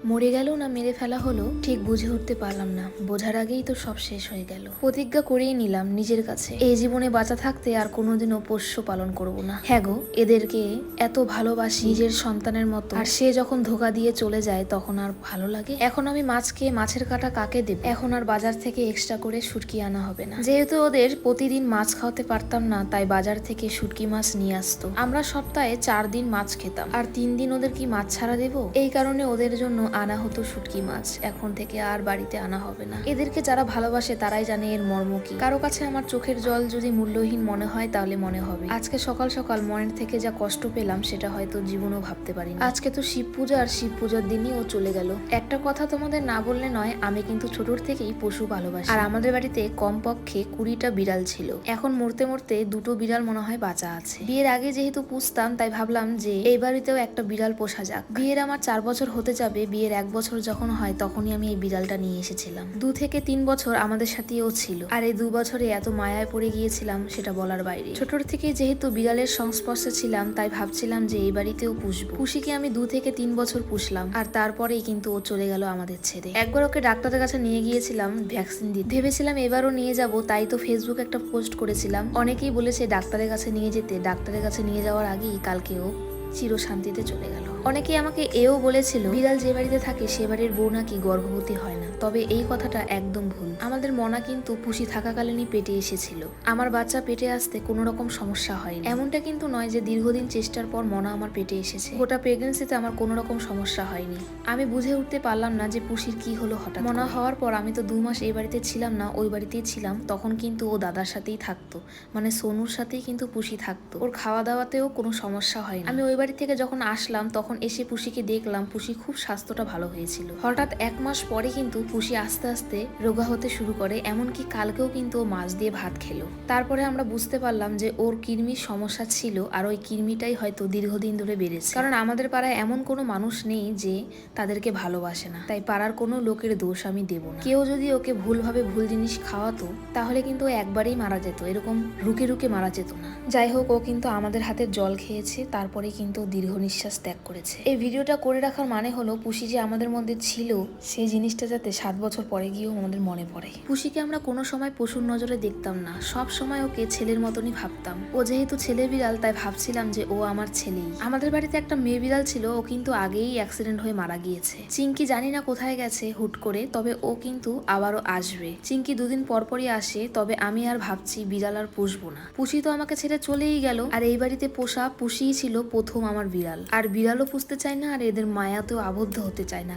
মরে গেল না মেরে ফেলা হলো ঠিক বুঝে উঠতে পারলাম না। বোঝার আগেই তো সব শেষ হয়ে গেল। প্রতিজ্ঞা করেই নিলাম নিজের কাছে, এই জীবনে বাঁচা থাকতে আর কোনোদিনও পোষ্য পালন করব না। হ্যাঁ গো, এদেরকে এত ভালোবাসি নিজের সন্তানের মতো, আর সে যখন ধোকা দিয়ে চলে যায় তখন আর ভালো লাগে? এখন আমি মাছকে মাছের কাঁটা কাকে দেব? এখন আর বাজার থেকে এক্সট্রা করে শুটকি আনা হবে না। যেহেতু ওদের প্রতিদিন মাছ খাওয়াতে পারতাম না, তাই বাজার থেকে শুটকি মাছ নিয়ে আসতো। আমরা সপ্তাহে 4 দিন মাছ খেতাম, আর 3 দিন ওদের কি মাছ ছাড়া দেবো? এই কারণে ওদের জন্য আনা হতো শুটকি মাছ। এখন থেকে আর বাড়িতে আনা হবে না। এদেরকে যারা ভালোবাসে তারাই জানে এর মর্ম কি। কারো কাছে আমার চোখের জল যদি মূল্যহীন মনে হয় তাহলে মনে হবে আজকে সকাল সকাল মনের থেকে যা কষ্ট পেলাম সেটা হয়তো জীবনেও ভাবতে পারিনি। আজকে তো শিব পূজা, আর শিব পূজার দিনই ও চলে গেল। একটা কথা তোমাদের না বললে নয়, আমি কিন্তু ছোটর থেকেই পশু ভালোবাসি। আর আমাদের বাড়িতে কমপক্ষে 20টা বিড়াল ছিল। এখন মরতে মরতে 2টো বিড়াল মনে হয় বাঁচা আছে। বিয়ের আগে যেহেতু পুষতাম তাই ভাবলাম যে এই বাড়িতেও একটা বিড়াল পোষা যাক। বিয়ের আমার 4 বছর হতে যাবে। বিয়ের 1 বছর যখন হয় তখনই আমি এই বিড়ালটা নিয়ে এসেছিলাম। 2 থেকে 3 বছর আমাদের সাথেই ও ছিল, আর এই 2 বছরে এত মায়ায় পড়ে গিয়েছিলাম সেটা বলার বাইরে। ছোটর থেকে যেহেতু বিড়ালের সংস্পর্শে ছিলাম তাই ভাবছিলাম যে এই বাড়িতেও পুষবো। পুষিকে আমি 2 থেকে 3 বছর পুষলাম, আর তারপরেই কিন্তু ও চলে গেল আমাদের ছেড়ে। একবার ওকে ডাক্তারের কাছে নিয়ে গিয়েছিলাম ভ্যাকসিন দিতে। ভেবেছিলাম এবারও নিয়ে যাব, তাই তো ফেসবুকে একটা পোস্ট করেছিলাম। অনেকেই বলেছে ডাক্তারের কাছে নিয়ে যেতে। ডাক্তারের কাছে নিয়ে যাওয়ার আগেই কালকে ও চিরশান্তিতে চলে গেল। অনেকেই আমাকে এও বলেছিল বিড়াল যে বাড়িতে থাকে সে বাড়ির বউ নাকি গর্ভবতী হয় না। তবে এই কথাটা একদম ভুল। আমাদের মনা কিন্তু পুষি থাকাকালীনই পেটে এসেছিল। আমার বাচ্চা পেটে আসতে কোনো রকম সমস্যা হয়নি। এমনটা কিন্তু নয় যে দীর্ঘদিন চেষ্টার পর মনা আমার পেটে এসেছে। গোটা প্রেগনেন্সিতে আমার কোনো রকম সমস্যা হয়নি। আমি বুঝে উঠতে পারলাম না যে পুষির কি হলো হঠাৎ। মনা হওয়ার পর আমি তো 2 মাস এই বাড়িতে ছিলাম না, ওই বাড়িতেই ছিলাম। তখন কিন্তু ও দাদার সাথেই থাকতো, মানে সোনুর সাথেই কিন্তু পুষি থাকতো। ওর খাওয়া দাওয়াতেও কোনো সমস্যা হয়নি। আমি ওই বাড়ি থেকে যখন আসলাম তখন এসে পুষিকে দেখলাম পুষি খুব স্বাস্থ্যটা ভালো হয়েছিল। হঠাৎ 1 মাস পরে কিন্তু পুষি আস্তে আস্তে রোগা হতে শুরু করে। এমনকি কালকেও কিন্তু ও মাছ দিয়ে ভাত খেলো। তারপরে আমরা বুঝতে পারলাম যে ওর কৃমির সমস্যা ছিল, আর ওই কৃমিটাই হয়তো দীর্ঘদিন ধরে বেড়েছে। কারণ আমাদের পাড়ায় এমন কোনো মানুষ নেই যে তাদেরকে ভালোবাসে না, তাই পাড়ার কোনো লোকের দোষ আমি দেব না। কেউ যদি ওকে ভুলভাবে ভুল জিনিস খাওয়াতো তাহলে কিন্তু ও একবারেই মারা যেত, এরকম রুকে রুকে মারা যেত না। যাই হোক, ও কিন্তু আমাদের হাতের জল খেয়েছে, তারপরে কিন্তু দীর্ঘ নিঃশ্বাস ত্যাগ করেছে। এই ভিডিওটা করে রাখার মানে হলো পুষি যে আমাদের মধ্যে ছিল সেই জিনিসটা যাতে 7 বছর পরে গিয়েও আমাদের মনে পড়ে। পুষিকে আমরা কোনো সময় পশুর নজরে দেখতাম না, সব সময় ওকে ছেলের মতনই ভাবতাম। ও যেহেতু ছেলে বিড়াল তাই ভাবছিলাম যে ও আমার ছেলেই। আমাদের বাড়িতে একটা মেয়ে বিড়াল ছিল, ও কিন্তু আগেই অ্যাক্সিডেন্ট হয়ে মারা গিয়েছে। চিঙ্কি জানি না কোথায় গেছে হুট করে, তবে ও কিন্তু আবারও আসবে। চিঙ্কি 2 দিন পর পরই আসে, তবে আমি আর ভাবছি বিড়াল আর পুষবো না। পুষি তো আমাকে ছেড়ে চলেই গেল, আর এই বাড়িতে পোষা পুষিই ছিল প্রথম আমার বিড়াল। আর বিড়ালও পুষতে চায় না, আর এদের মায়াতেও আবদ্ধ হতে চায় না।